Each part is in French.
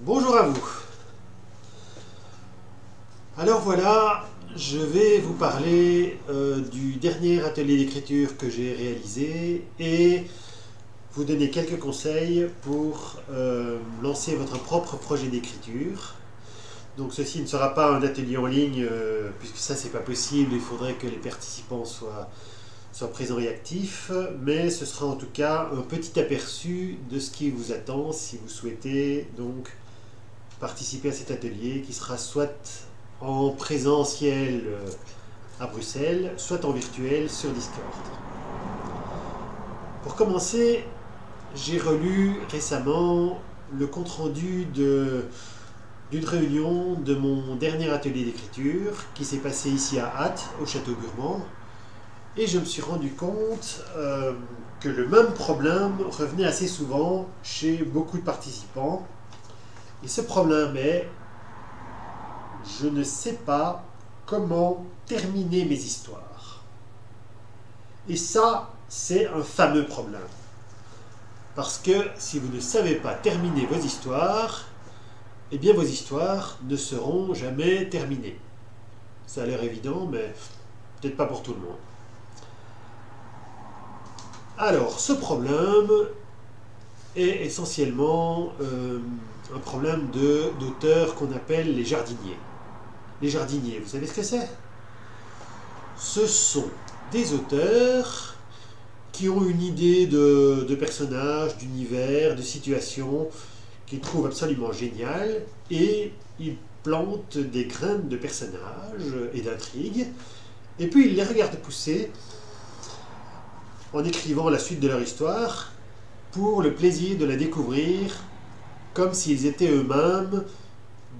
Bonjour à vous. Alors voilà, je vais vous parler du dernier atelier d'écriture que j'ai réalisé et vous donner quelques conseils pour lancer votre propre projet d'écriture. Donc ceci ne sera pas un atelier en ligne puisque ça c'est pas possible, il faudrait que les participants soient présents et actifs, mais ce sera en tout cas un petit aperçu de ce qui vous attend si vous souhaitez donc participer à cet atelier qui sera soit en présentiel à Bruxelles, soit en virtuel sur Discord. Pour commencer, j'ai relu récemment le compte-rendu d'une réunion de mon dernier atelier d'écriture qui s'est passé ici à Ath, au Château Burmand, et je me suis rendu compte que le même problème revenait assez souvent chez beaucoup de participants. Et ce problème est, je ne sais pas comment terminer mes histoires. Et ça, c'est un fameux problème. Parce que si vous ne savez pas terminer vos histoires, eh bien vos histoires ne seront jamais terminées. Ça a l'air évident, mais peut-être pas pour tout le monde. Alors, ce problème est essentiellement un problème d'auteurs qu'on appelle les jardiniers. Les jardiniers, vous savez ce que c'est? Ce sont des auteurs qui ont une idée de personnages, d'univers, de situations qu'ils trouvent absolument géniales et ils plantent des graines de personnages et d'intrigues et puis ils les regardent pousser en écrivant la suite de leur histoire pour le plaisir de la découvrir comme s'ils étaient eux-mêmes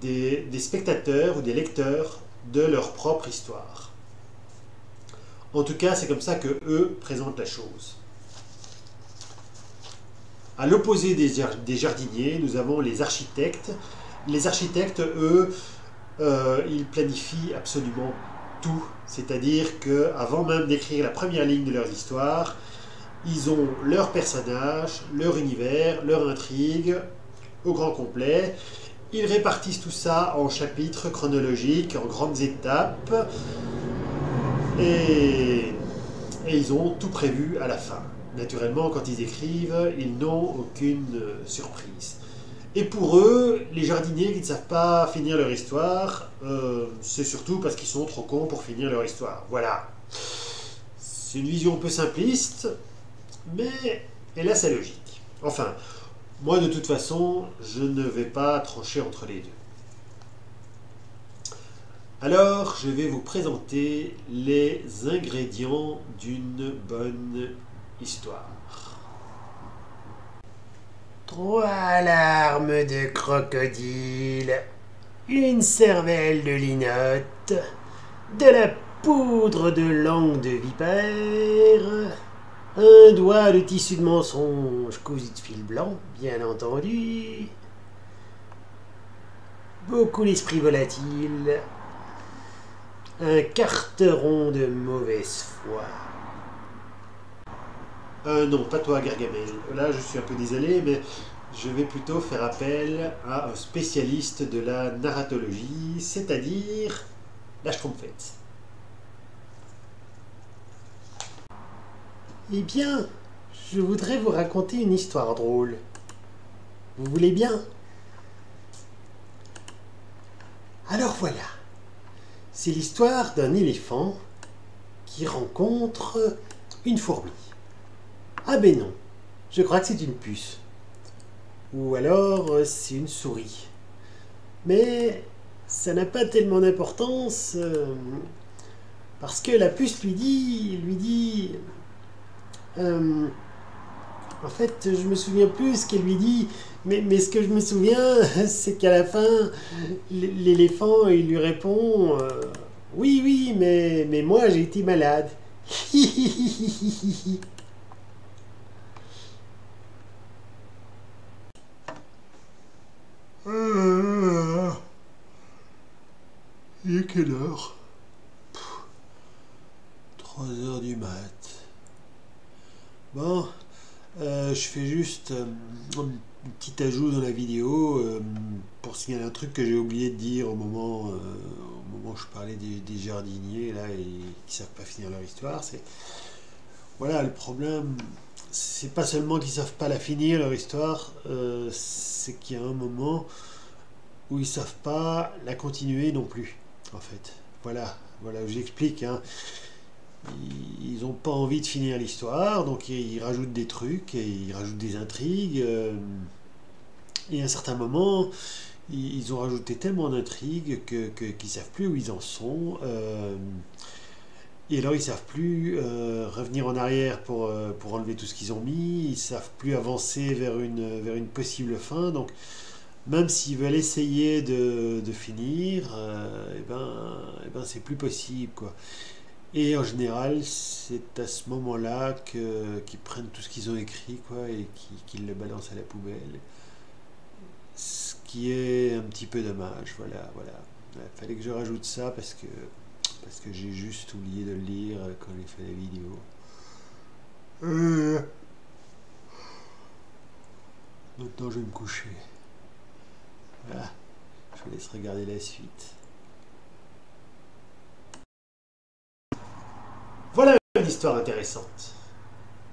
des spectateurs ou des lecteurs de leur propre histoire. En tout cas, c'est comme ça que eux présentent la chose. À l'opposé des jardiniers, nous avons les architectes. Les architectes, eux, ils planifient absolument tout. C'est-à-dire qu'avant même d'écrire la première ligne de leur histoire, ils ont leur personnage, leur univers, leur intrigue au grand complet. Ils répartissent tout ça en chapitres chronologiques, en grandes étapes, et ils ont tout prévu à la fin. Naturellement, quand ils écrivent, ils n'ont aucune surprise. Et pour eux, les jardiniers qui ne savent pas finir leur histoire, c'est surtout parce qu'ils sont trop cons pour finir leur histoire. Voilà. C'est une vision un peu simpliste, mais elle a sa logique. Enfin, moi de toute façon, je ne vais pas trancher entre les deux. Alors, je vais vous présenter les ingrédients d'une bonne histoire. 3 larmes de crocodile, une cervelle de linotte, de la poudre de langue de vipère, un doigt de tissu de mensonge cousu de fil blanc, bien entendu, beaucoup d'esprit volatile, un carteron de mauvaise foi. Non, pas toi, Gargamel. Là, je suis un peu désolé, mais je vais plutôt faire appel à un spécialiste de la narratologie, c'est-à-dire la Schtroumpfette. Eh bien, je voudrais vous raconter une histoire drôle. Vous voulez bien? Alors voilà, c'est l'histoire d'un éléphant qui rencontre une fourmi. Ah ben non, je crois que c'est une puce. Ou alors c'est une souris. Mais ça n'a pas tellement d'importance parce que la puce lui dit en fait, je me souviens plus ce qu'elle lui dit, mais ce que je me souviens, c'est qu'à la fin, l'éléphant, il lui répond oui, oui, mais moi j'ai été malade. Il est quelle heure? 3 heures du mat. Bon, je fais juste petit ajout dans la vidéo pour signaler un truc que j'ai oublié de dire au moment où je parlais des jardiniers là et qui savent pas finir leur histoire. C'est voilà le problème. C'est pas seulement qu'ils savent pas la finir leur histoire, c'est qu'il y a un moment où ils savent pas la continuer non plus. En fait, voilà, j'explique. Hein. Ils n'ont pas envie de finir l'histoire, donc ils rajoutent des trucs et ils rajoutent des intrigues. Et à un certain moment, ils ont rajouté tellement d'intrigues qu'ils ne savent plus où ils en sont. Et alors ils ne savent plus revenir en arrière pour enlever tout ce qu'ils ont mis. Ils ne savent plus avancer vers une possible fin. Donc même s'ils veulent essayer de finir, c'est plus possible, quoi. Et en général, c'est à ce moment-là qu'ils prennent tout ce qu'ils ont écrit, quoi, et qu'ils le balancent à la poubelle. Ce qui est un petit peu dommage, voilà. Il fallait que je rajoute ça parce que j'ai juste oublié de le lire quand j'ai fait la vidéo. Maintenant, je vais me coucher. Voilà. Je vous laisse regarder la suite. Voilà une histoire intéressante.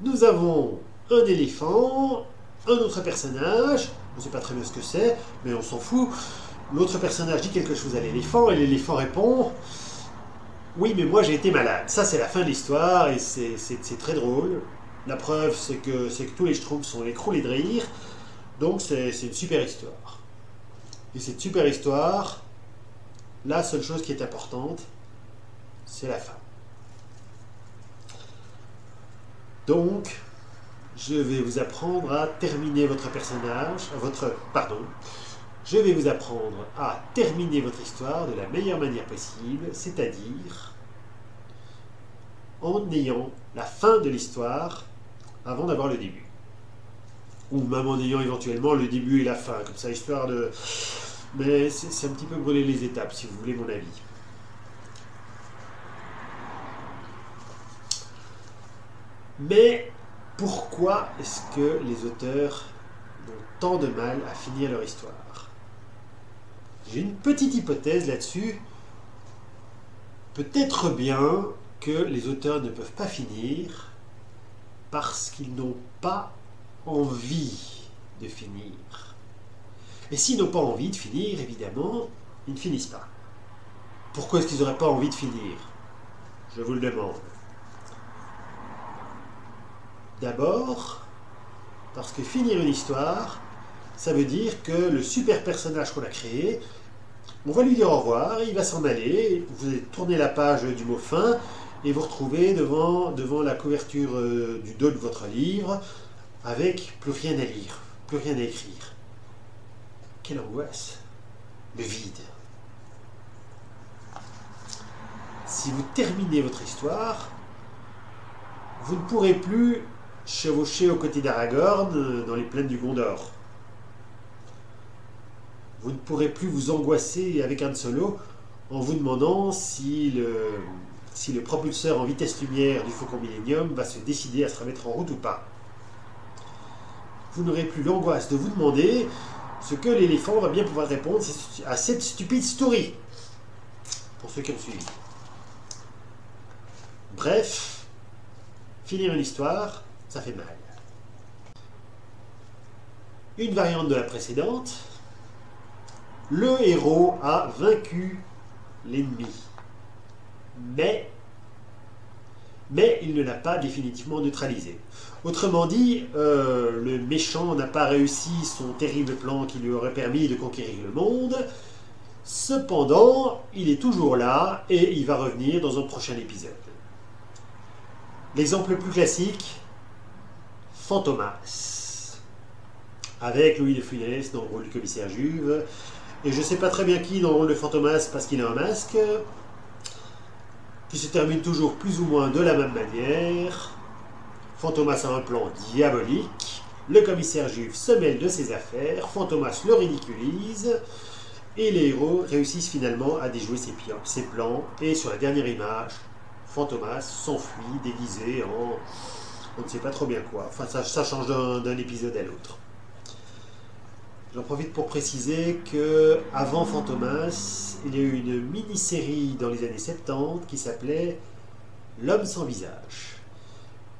Nous avons un éléphant, un autre personnage, on ne sait pas très bien ce que c'est, mais on s'en fout. L'autre personnage dit quelque chose à l'éléphant et l'éléphant répond « Oui, mais moi j'ai été malade. » Ça, c'est la fin de l'histoire et c'est très drôle. La preuve, c'est que tous les schtroumpfs sont écroulés de rire. Donc, c'est une super histoire. Et cette super histoire, la seule chose qui est importante, c'est la fin. Donc, je vais vous apprendre à terminer votre personnage, je vais vous apprendre à terminer votre histoire de la meilleure manière possible, c'est-à-dire en ayant la fin de l'histoire avant d'avoir le début. Ou même en ayant éventuellement le début et la fin, comme ça, histoire de... Mais c'est un petit peu brûler les étapes, si vous voulez mon avis. Mais pourquoi est-ce que les auteurs ont tant de mal à finir leur histoire? J'ai une petite hypothèse là-dessus. Peut-être bien que les auteurs ne peuvent pas finir parce qu'ils n'ont pas envie de finir. Et s'ils n'ont pas envie de finir, évidemment, ils ne finissent pas. Pourquoi est-ce qu'ils n'auraient pas envie de finir? Je vous le demande. D'abord, parce que finir une histoire, ça veut dire que le super personnage qu'on a créé, on va lui dire au revoir, il va s'en aller, vous allez tourner la page du mot fin, et vous retrouvez devant la couverture du dos de votre livre, avec plus rien à lire, plus rien à écrire. Quelle angoisse! Le vide. Si vous terminez votre histoire, vous ne pourrez plus chevaucher aux côtés d'Aragorn dans les plaines du Gondor. Vous ne pourrez plus vous angoisser avec Han Solo en vous demandant si le propulseur en vitesse lumière du Faucon Millenium va se décider à se remettre en route ou pas. Vous n'aurez plus l'angoisse de vous demander ce que l'éléphant va bien pouvoir répondre à cette stupide story. Pour ceux qui ont suivi. Bref, finir une histoire, ça fait mal. Une variante de la précédente, le héros a vaincu l'ennemi, mais il ne l'a pas définitivement neutralisé. Autrement dit, le méchant n'a pas réussi son terrible plan qui lui aurait permis de conquérir le monde. Cependant, il est toujours là et il va revenir dans un prochain épisode. L'exemple le plus classique, Fantomas, avec Louis de Funès dans le rôle du commissaire Juve, et je ne sais pas très bien qui dans le rôle de Fantomas parce qu'il a un masque, qui se termine toujours plus ou moins de la même manière. Fantomas a un plan diabolique, le commissaire Juve se mêle de ses affaires, Fantomas le ridiculise, et les héros réussissent finalement à déjouer ses plans, et sur la dernière image, Fantomas s'enfuit déguisé en... on ne sait pas trop bien quoi. Enfin, ça change d'un épisode à l'autre. J'en profite pour préciser que avant Fantomas, il y a eu une mini-série dans les années 70 qui s'appelait L'homme sans visage.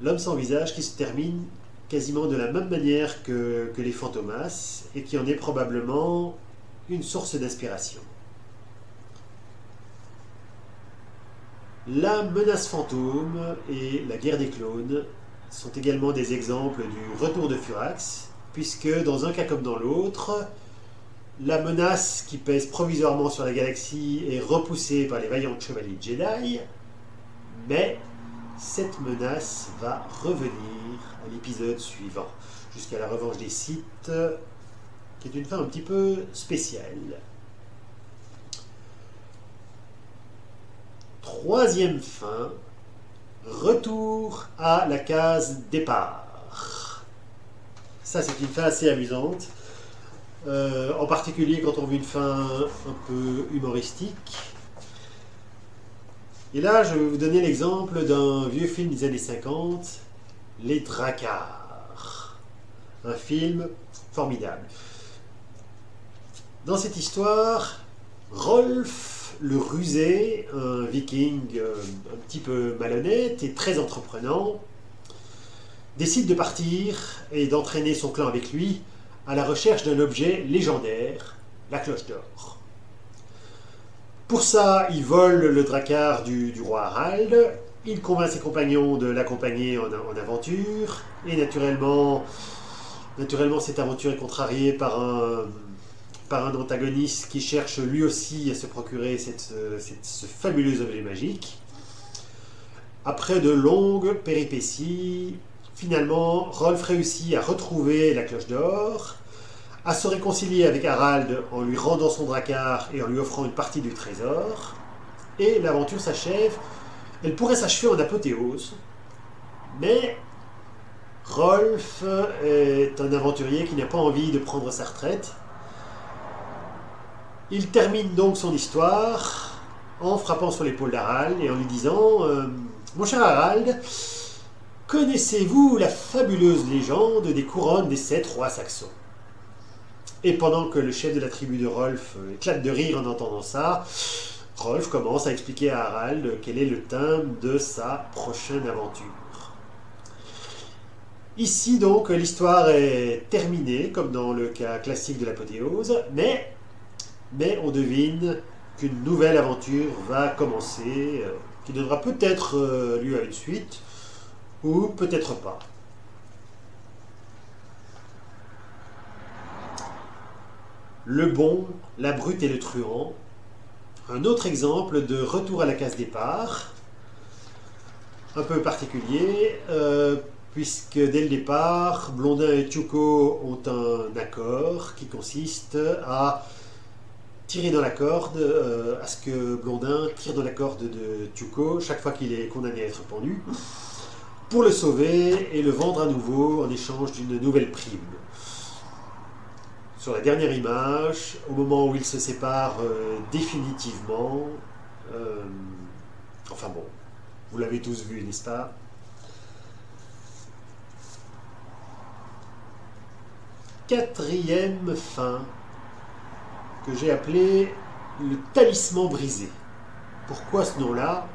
L'homme sans visage qui se termine quasiment de la même manière que les Fantomas et qui en est probablement une source d'inspiration. La menace fantôme et la guerre des clones sont également des exemples du retour de Furax, puisque dans un cas comme dans l'autre, la menace qui pèse provisoirement sur la galaxie est repoussée par les vaillants chevaliers Jedi, mais cette menace va revenir à l'épisode suivant, jusqu'à la revanche des Sith, qui est une fin un petit peu spéciale. Troisième fin, retour à la case départ. Ça, c'est une fin assez amusante, en particulier quand on veut une fin un peu humoristique. Et là, je vais vous donner l'exemple d'un vieux film des années 50, Les Dracars. Un film formidable. Dans cette histoire, Rolf le rusé, un viking un petit peu malhonnête et très entreprenant, décide de partir et d'entraîner son clan avec lui à la recherche d'un objet légendaire, la cloche d'or. Pour ça, il vole le drakkar du roi Harald, il convainc ses compagnons de l'accompagner en aventure, et naturellement cette aventure est contrariée par un antagoniste qui cherche lui aussi à se procurer ce fabuleux objet magique. Après de longues péripéties, finalement, Rolf réussit à retrouver la cloche d'or, à se réconcilier avec Harald en lui rendant son drakkar et en lui offrant une partie du trésor, et l'aventure s'achève. Elle pourrait s'achever en apothéose, mais Rolf est un aventurier qui n'a pas envie de prendre sa retraite. Il termine donc son histoire en frappant sur l'épaule d'Harald et en lui disant « Mon cher Harald, connaissez-vous la fabuleuse légende des couronnes des 7 rois saxons ?» Et pendant que le chef de la tribu de Rolf éclate de rire en entendant ça, Rolf commence à expliquer à Harald quel est le thème de sa prochaine aventure. Ici donc, l'histoire est terminée, comme dans le cas classique de l'apothéose, mais on devine qu'une nouvelle aventure va commencer, qui donnera peut-être lieu à une suite, ou peut-être pas. Le bon, la brute et le truand. Un autre exemple de retour à la case départ, un peu particulier, puisque dès le départ, Blondin et Tuco ont un accord qui consiste à tirer dans la corde, à ce que Blondin tire dans la corde de Tuco chaque fois qu'il est condamné à être pendu, pour le sauver et le vendre à nouveau en échange d'une nouvelle prime. Sur la dernière image, au moment où ils se séparent définitivement, enfin bon, vous l'avez tous vu, n'est-ce pas? Quatrième fin, que j'ai appelé le talisman brisé. Pourquoi ce nom-là?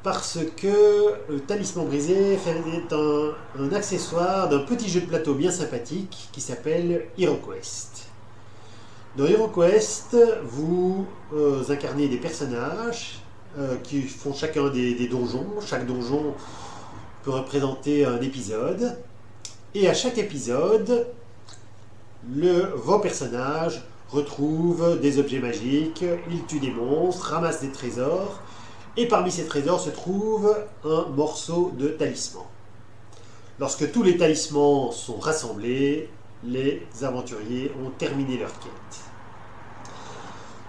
Parce que le talisman brisé est un accessoire d'un petit jeu de plateau bien sympathique qui s'appelle HeroQuest. Dans HeroQuest, vous incarnez des personnages qui font chacun des donjons. Chaque donjon peut représenter un épisode. Et à chaque épisode, vos personnages retrouvent des objets magiques, ils tuent des monstres, ramassent des trésors, et parmi ces trésors se trouve un morceau de talisman. Lorsque tous les talismans sont rassemblés, les aventuriers ont terminé leur quête.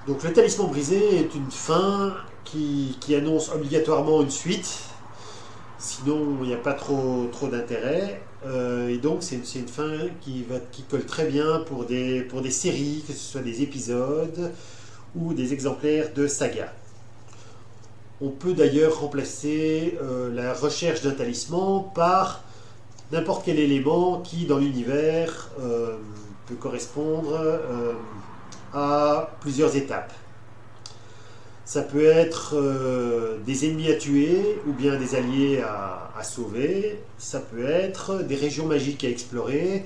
Donc le talisman brisé est une fin qui annonce obligatoirement une suite, sinon il n'y a pas trop d'intérêt. Et donc c'est une fin qui colle très bien pour des séries, que ce soit des épisodes ou des exemplaires de saga. On peut d'ailleurs remplacer la recherche d'un talisman par n'importe quel élément qui, dans l'univers, peut correspondre à plusieurs étapes. Ça peut être des ennemis à tuer ou bien des alliés à sauver. Ça peut être des régions magiques à explorer.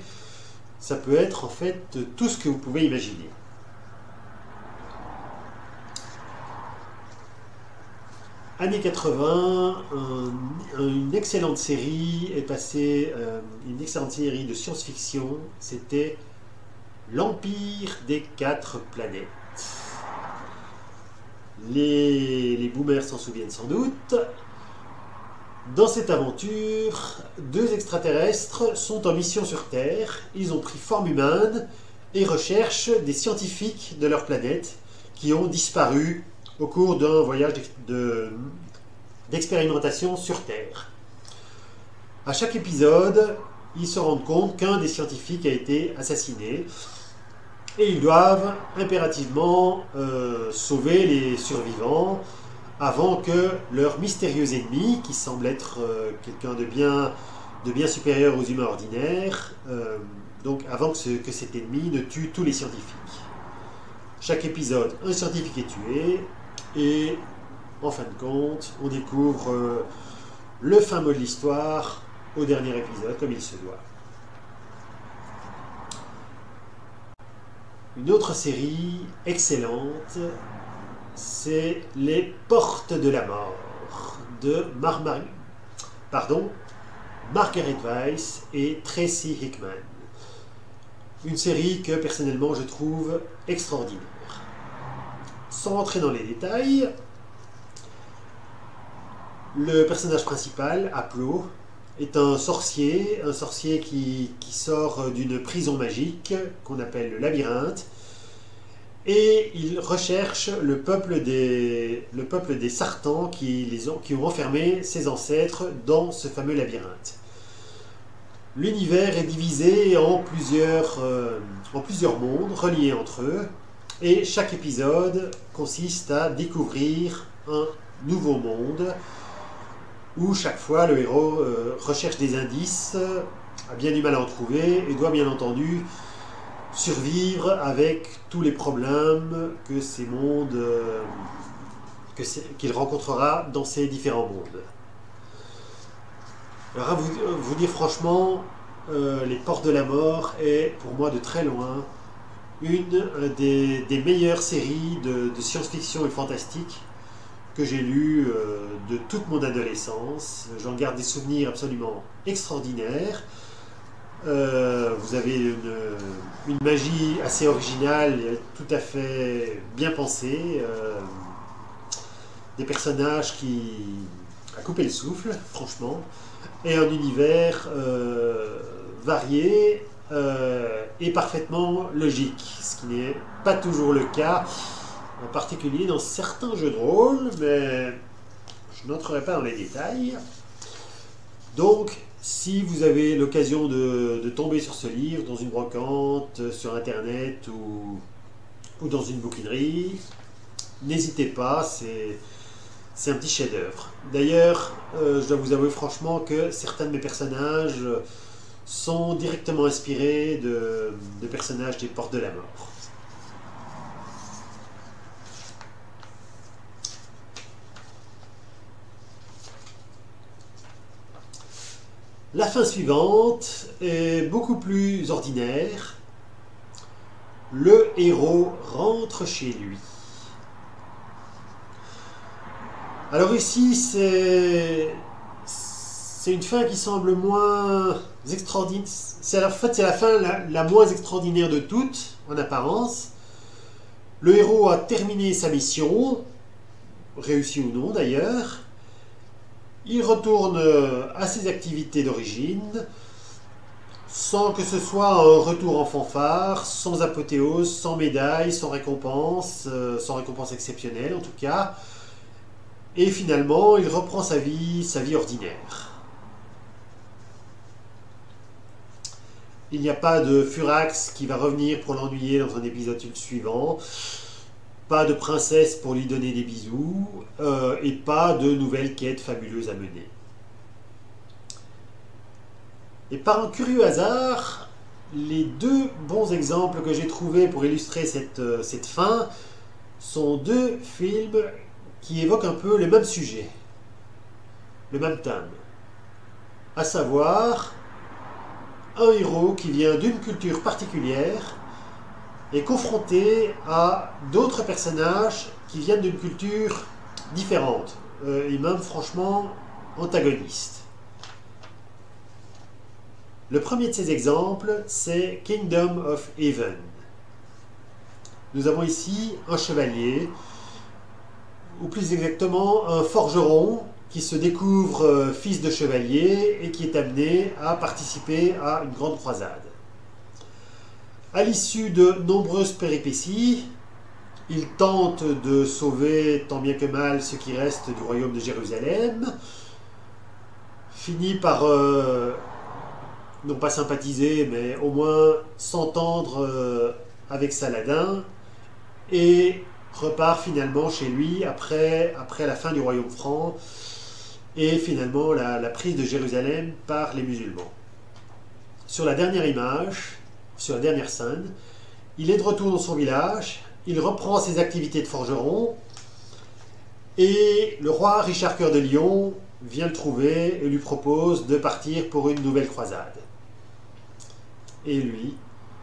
Ça peut être en fait tout ce que vous pouvez imaginer. Années 80, une excellente série est passée, une excellente série de science-fiction, c'était l'Empire des 4 planètes. Les boomers s'en souviennent sans doute. Dans cette aventure, 2 extraterrestres sont en mission sur Terre, ils ont pris forme humaine et recherchent des scientifiques de leur planète qui ont disparu au cours d'un voyage d'expérimentation sur Terre. À chaque épisode, ils se rendent compte qu'un des scientifiques a été assassiné et ils doivent impérativement sauver les survivants avant que leur mystérieux ennemi, qui semble être quelqu'un de bien supérieur aux humains ordinaires, donc avant que cet ennemi ne tue tous les scientifiques. Chaque épisode, un scientifique est tué, et en fin de compte, on découvre le fin mot de l'histoire au dernier épisode, comme il se doit. Une autre série excellente, c'est Les Portes de la Mort de Margaret Weiss et Tracy Hickman. Une série que personnellement je trouve extraordinaire. Sans entrer dans les détails, le personnage principal, Aplo, est un sorcier qui sort d'une prison magique qu'on appelle le labyrinthe, et il recherche le peuple des Sartans qui ont enfermé ses ancêtres dans ce fameux labyrinthe. L'univers est divisé en plusieurs mondes reliés entre eux, et chaque épisode consiste à découvrir un nouveau monde où chaque fois le héros recherche des indices, a bien du mal à en trouver et doit bien entendu survivre avec tous les problèmes que ces mondes qu'il rencontrera dans ces différents mondes. Alors à vous dire franchement, Les Portes de la Mort est pour moi de très loin une des meilleures séries de science-fiction et fantastique que j'ai lues de toute mon adolescence. J'en garde des souvenirs absolument extraordinaires. Vous avez une magie assez originale, tout à fait bien pensée. Des personnages qui a coupé le souffle, franchement. Et un univers varié et parfaitement logique, ce qui n'est pas toujours le cas, en particulier dans certains jeux de rôle, mais je n'entrerai pas dans les détails. Donc, si vous avez l'occasion de tomber sur ce livre dans une brocante, sur internet ou dans une bouquinerie, n'hésitez pas, c'est un petit chef-d'œuvre. D'ailleurs, je dois vous avouer franchement que certains de mes personnages sont directement inspirés de personnages des Portes de la Mort. La fin suivante est beaucoup plus ordinaire. Le héros rentre chez lui. Alors ici, c'est une fin qui semble moins extraordinaire. En fait, c'est la fin la moins extraordinaire de toutes, en apparence. Le héros a terminé sa mission, réussi ou non d'ailleurs. Il retourne à ses activités d'origine, sans que ce soit un retour en fanfare, sans apothéose, sans médaille, sans récompense exceptionnelle en tout cas. Et finalement, il reprend sa vie ordinaire. Il n'y a pas de Furax qui va revenir pour l'ennuyer dans un épisode suivant. Pas de princesse pour lui donner des bisous. Et pas de nouvelles quêtes fabuleuses à mener. Et par un curieux hasard, les deux bons exemples que j'ai trouvés pour illustrer cette fin sont deux films qui évoquent un peu le même sujet, le même thème, à savoir un héros qui vient d'une culture particulière est confronté à d'autres personnages qui viennent d'une culture différente, et même franchement antagonistes. Le premier de ces exemples, c'est Kingdom of Heaven. Nous avons ici un chevalier, ou plus exactement un forgeron, qui se découvre fils de chevalier et qui est amené à participer à une grande croisade. À l'issue de nombreuses péripéties, il tente de sauver tant bien que mal ce qui reste du royaume de Jérusalem, finit par non pas sympathiser, mais au moins s'entendre avec Saladin, et repart finalement chez lui après la fin du royaume franc, et finalement la prise de Jérusalem par les musulmans. Sur la dernière image, sur la dernière scène, il est de retour dans son village, il reprend ses activités de forgeron, et le roi Richard Cœur de Lion vient le trouver et lui propose de partir pour une nouvelle croisade. Et lui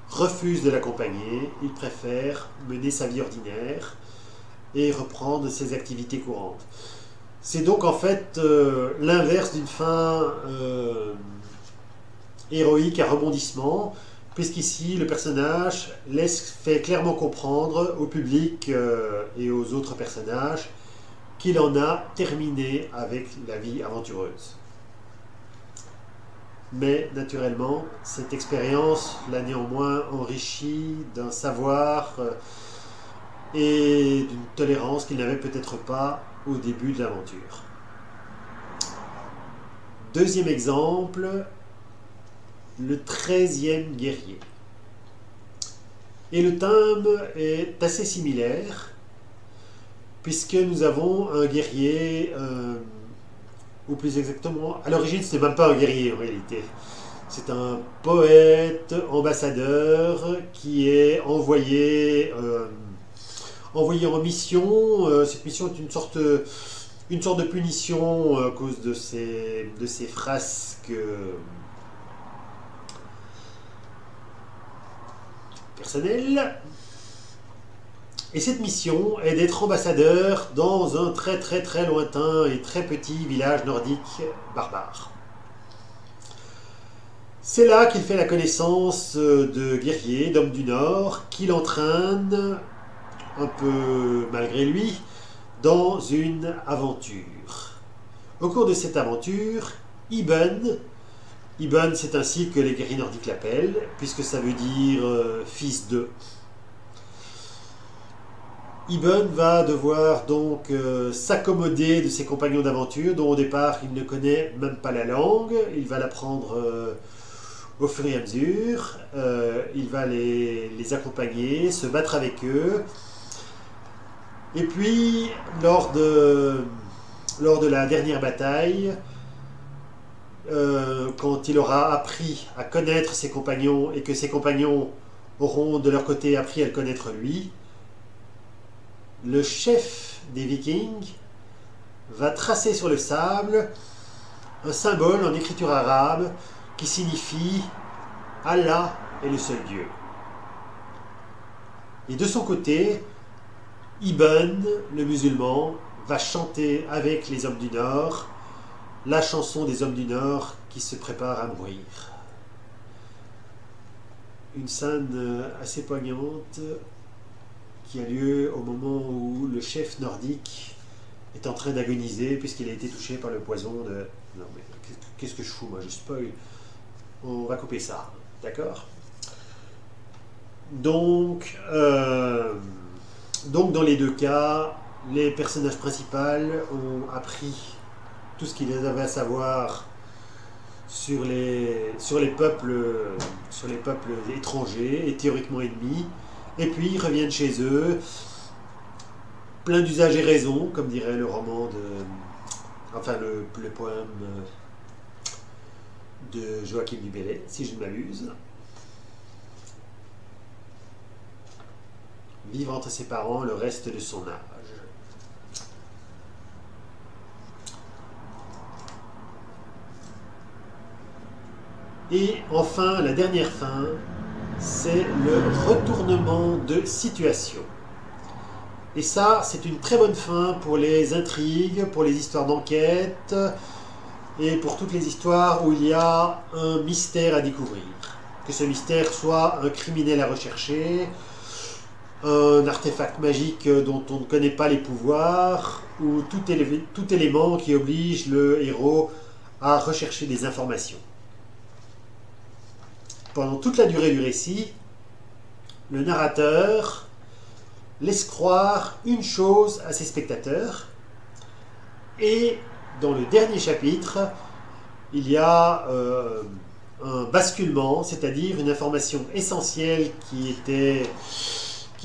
refuse de l'accompagner, il préfère mener sa vie ordinaire et reprendre ses activités courantes. C'est donc en fait l'inverse d'une fin héroïque à rebondissement, puisqu'ici le personnage fait clairement comprendre au public et aux autres personnages qu'il en a terminé avec la vie aventureuse. Mais naturellement, cette expérience l'a néanmoins enrichi d'un savoir et d'une tolérance qu'il n'avait peut-être pas au début de l'aventure. Deuxième exemple, le 13e guerrier. Et le thème est assez similaire, puisque nous avons un guerrier, ou plus exactement, à l'origine ce n'est même pas un guerrier en réalité. C'est un poète, ambassadeur, qui est envoyé en mission. Cette mission est une sorte de punition à cause de ces frasques personnelles. Et cette mission est d'être ambassadeur dans un très très très lointain et très petit village nordique barbare. C'est là qu'il fait la connaissance de guerriers, d'hommes du Nord, qui l'entraînent, un peu malgré lui, dans une aventure. Au cours de cette aventure, Ibn c'est ainsi que les guerriers nordiques l'appellent, puisque ça veut dire fils de. Ibn va devoir donc s'accommoder de ses compagnons d'aventure, dont au départ il ne connaît même pas la langue. Il va l'apprendre au fur et à mesure. Il va les accompagner, se battre avec eux. Et puis, lors de la dernière bataille, quand il aura appris à connaître ses compagnons et que ses compagnons auront de leur côté appris à le connaître lui, le chef des Vikings va tracer sur le sable un symbole en écriture arabe qui signifie « Allah est le seul Dieu ». Et de son côté, Ibn, le musulman, va chanter avec les hommes du Nord la chanson des hommes du Nord qui se préparent à mourir. Une scène assez poignante qui a lieu au moment où le chef nordique est en train d'agoniser puisqu'il a été touché par le poison de... Non mais qu'est-ce que je fous moi, je spoil. On va couper ça, d'accord? Donc dans les deux cas, les personnages principaux ont appris tout ce qu'ils avaient à savoir sur les peuples étrangers et théoriquement ennemis, et puis ils reviennent chez eux, plein d'usage et raison, comme dirait le roman le poème de Joachim du Bellay, si je ne m'abuse. vivre entre ses parents le reste de son âge. Et enfin, la dernière fin, c'est le retournement de situation. Et ça, c'est une très bonne fin pour les intrigues, pour les histoires d'enquête et pour toutes les histoires où il y a un mystère à découvrir. Que ce mystère soit un criminel à rechercher, un artefact magique dont on ne connaît pas les pouvoirs, ou tout élément qui oblige le héros à rechercher des informations. Pendant toute la durée du récit, le narrateur laisse croire une chose à ses spectateurs, et dans le dernier chapitre, il y a un basculement, c'est-à-dire une information essentielle qui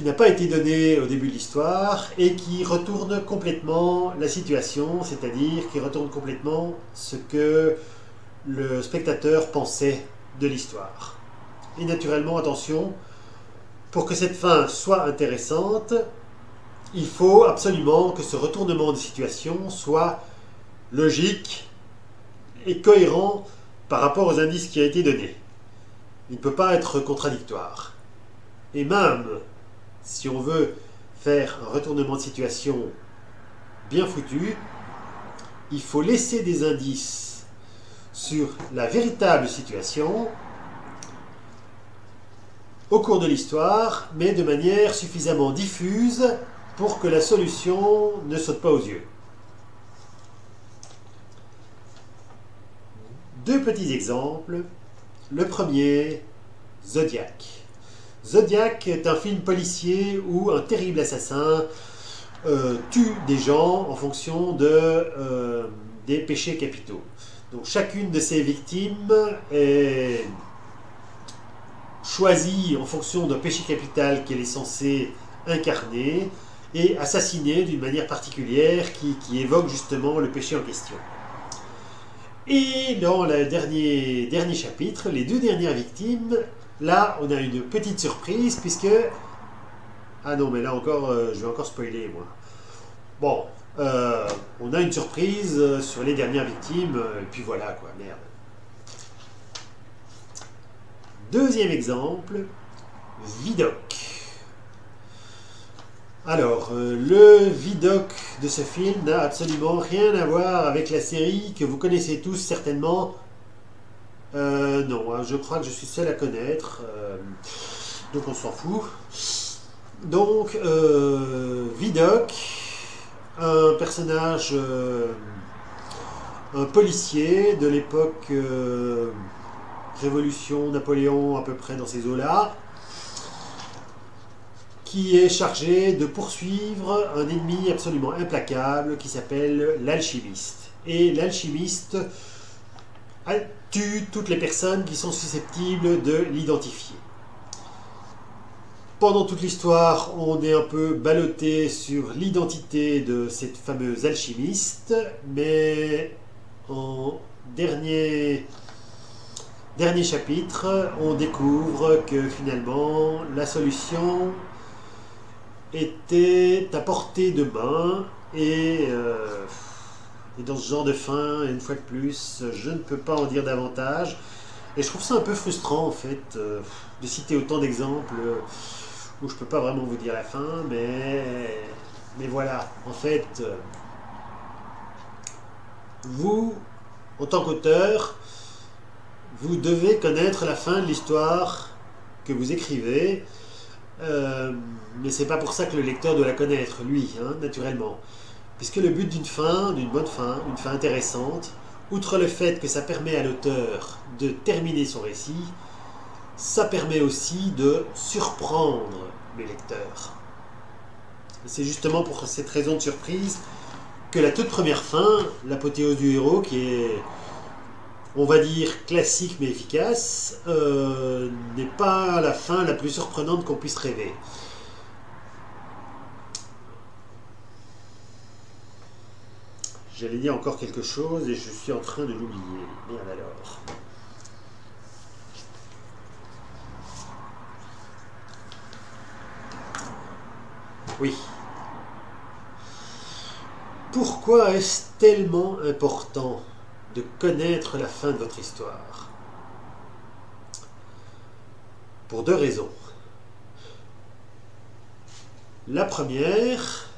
n'a pas été donnée au début de l'histoire et qui retourne complètement la situation, c'est-à-dire qui retourne complètement ce que le spectateur pensait de l'histoire. Et naturellement, attention, pour que cette fin soit intéressante, il faut absolument que ce retournement de situation soit logique et cohérent par rapport aux indices qui ont été donnés. Il ne peut pas être contradictoire. Et même si on veut faire un retournement de situation bien foutu, il faut laisser des indices sur la véritable situation au cours de l'histoire, mais de manière suffisamment diffuse pour que la solution ne saute pas aux yeux. Deux petits exemples. Le premier, Zodiac. Zodiac est un film policier où un terrible assassin tue des gens en fonction des péchés capitaux. Donc chacune de ces victimes est choisie en fonction d'un péché capital qu'elle est censée incarner et assassinée d'une manière particulière qui évoque justement le péché en question. Et dans le dernier chapitre, les deux dernières victimes, là on a une petite surprise puisque... Ah non mais là encore, je vais encore spoiler moi. Bon, on a une surprise sur les dernières victimes, et puis voilà quoi, merde. Deuxième exemple, Vidoc. Alors, le Vidoc de ce film n'a absolument rien à voir avec la série que vous connaissez tous certainement. Non, hein, je crois que je suis seul à connaître, donc on s'en fout. Donc, Vidoc, un personnage, un policier de l'époque Révolution, Napoléon, à peu près dans ces eaux-là, qui est chargé de poursuivre un ennemi absolument implacable qui s'appelle l'alchimiste. Et l'alchimiste tue toutes les personnes qui sont susceptibles de l'identifier. Pendant toute l'histoire, on est un peu ballotté sur l'identité de cette fameuse alchimiste, mais en dernier chapitre, on découvre que finalement la solution était à portée de main et dans ce genre de fin, une fois de plus, je ne peux pas en dire davantage. Et je trouve ça un peu frustrant en fait de citer autant d'exemples où je ne peux pas vraiment vous dire la fin, mais voilà, en fait, vous, en tant qu'auteur, vous devez connaître la fin de l'histoire que vous écrivez, mais c'est pas pour ça que le lecteur doit la connaître, lui, hein, naturellement. Puisque le but d'une bonne fin, une fin intéressante, outre le fait que ça permet à l'auteur de terminer son récit, ça permet aussi de surprendre le lecteur. C'est justement pour cette raison de surprise que la toute première fin, l'apothéose du héros, qui est, on va dire, classique mais efficace, n'est pas la fin la plus surprenante qu'on puisse rêver. J'allais dire encore quelque chose et je suis en train de l'oublier. Merde alors. Oui. Pourquoi est-ce tellement important de connaître la fin de votre histoire? Pour deux raisons. La première,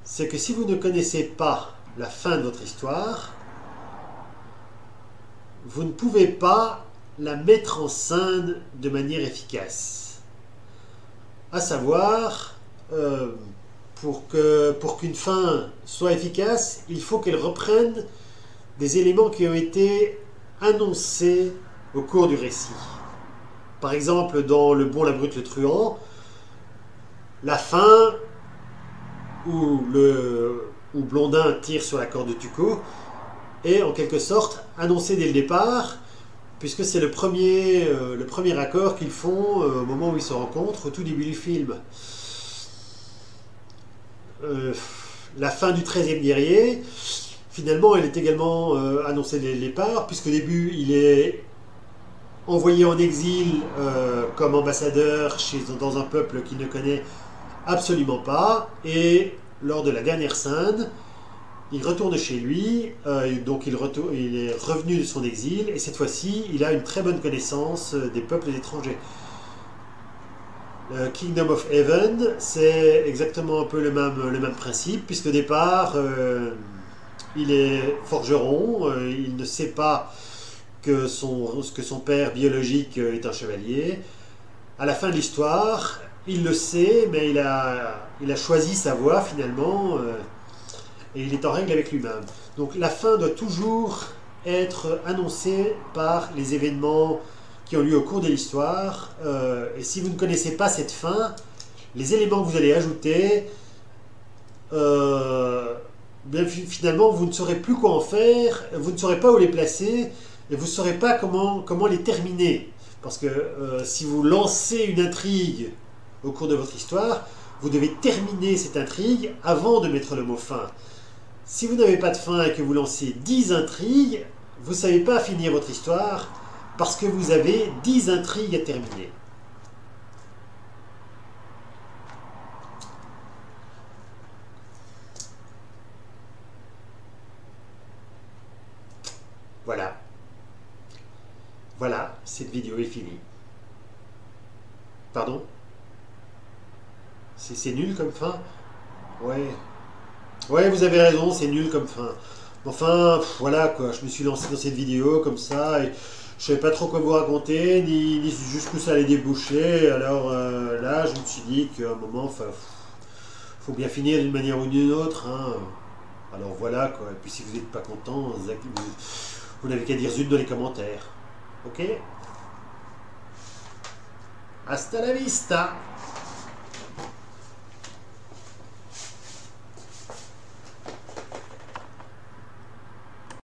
c'est que si vous ne connaissez pas la fin de votre histoire, vous ne pouvez pas la mettre en scène de manière efficace. À savoir, pour qu'une fin soit efficace, il faut qu'elle reprenne des éléments qui ont été annoncés au cours du récit. Par exemple, dans Le Bon, la Brute, le Truand, la fin où Blondin tire sur la corde de Tuco est en quelque sorte annoncée dès le départ, puisque c'est le premier accord qu'ils font au moment où ils se rencontrent, au tout début du film. La fin du 13e guerrier, finalement, elle est également annoncée dès le départ, puisqu'au début, il est envoyé en exil comme ambassadeur dans un peuple qu'il ne connaît absolument pas, et lors de la dernière scène, il retourne chez lui, donc il est revenu de son exil, et cette fois-ci, il a une très bonne connaissance des peuples étrangers. Kingdom of Heaven, c'est exactement un peu le même principe, puisque au départ, il est forgeron, il ne sait pas que son père biologique est un chevalier. À la fin de l'histoire, il le sait, mais il a choisi sa voie finalement, et il est en règle avec lui-même. Donc la fin doit toujours être annoncée par les événements qui ont lieu au cours de l'histoire, et si vous ne connaissez pas cette fin, les éléments que vous allez ajouter, bien, finalement vous ne saurez plus quoi en faire, vous ne saurez pas où les placer, et vous ne saurez pas comment les terminer. Parce que si vous lancez une intrigue au cours de votre histoire, vous devez terminer cette intrigue avant de mettre le mot fin. Si vous n'avez pas de fin et que vous lancez 10 intrigues, vous ne savez pas finir votre histoire parce que vous avez 10 intrigues à terminer. Voilà. Voilà, cette vidéo est finie. Pardon? C'est nul comme fin? Ouais. Ouais, vous avez raison, c'est nul comme fin. Enfin, voilà quoi, je me suis lancé dans cette vidéo comme ça, et je savais pas trop quoi vous raconter, ni jusqu'où ça allait déboucher, alors là, je me suis dit qu'à un moment, faut bien finir d'une manière ou d'une autre, hein. Alors voilà quoi, et puis si vous n'êtes pas content, vous n'avez qu'à dire zut dans les commentaires. Ok? Hasta la vista!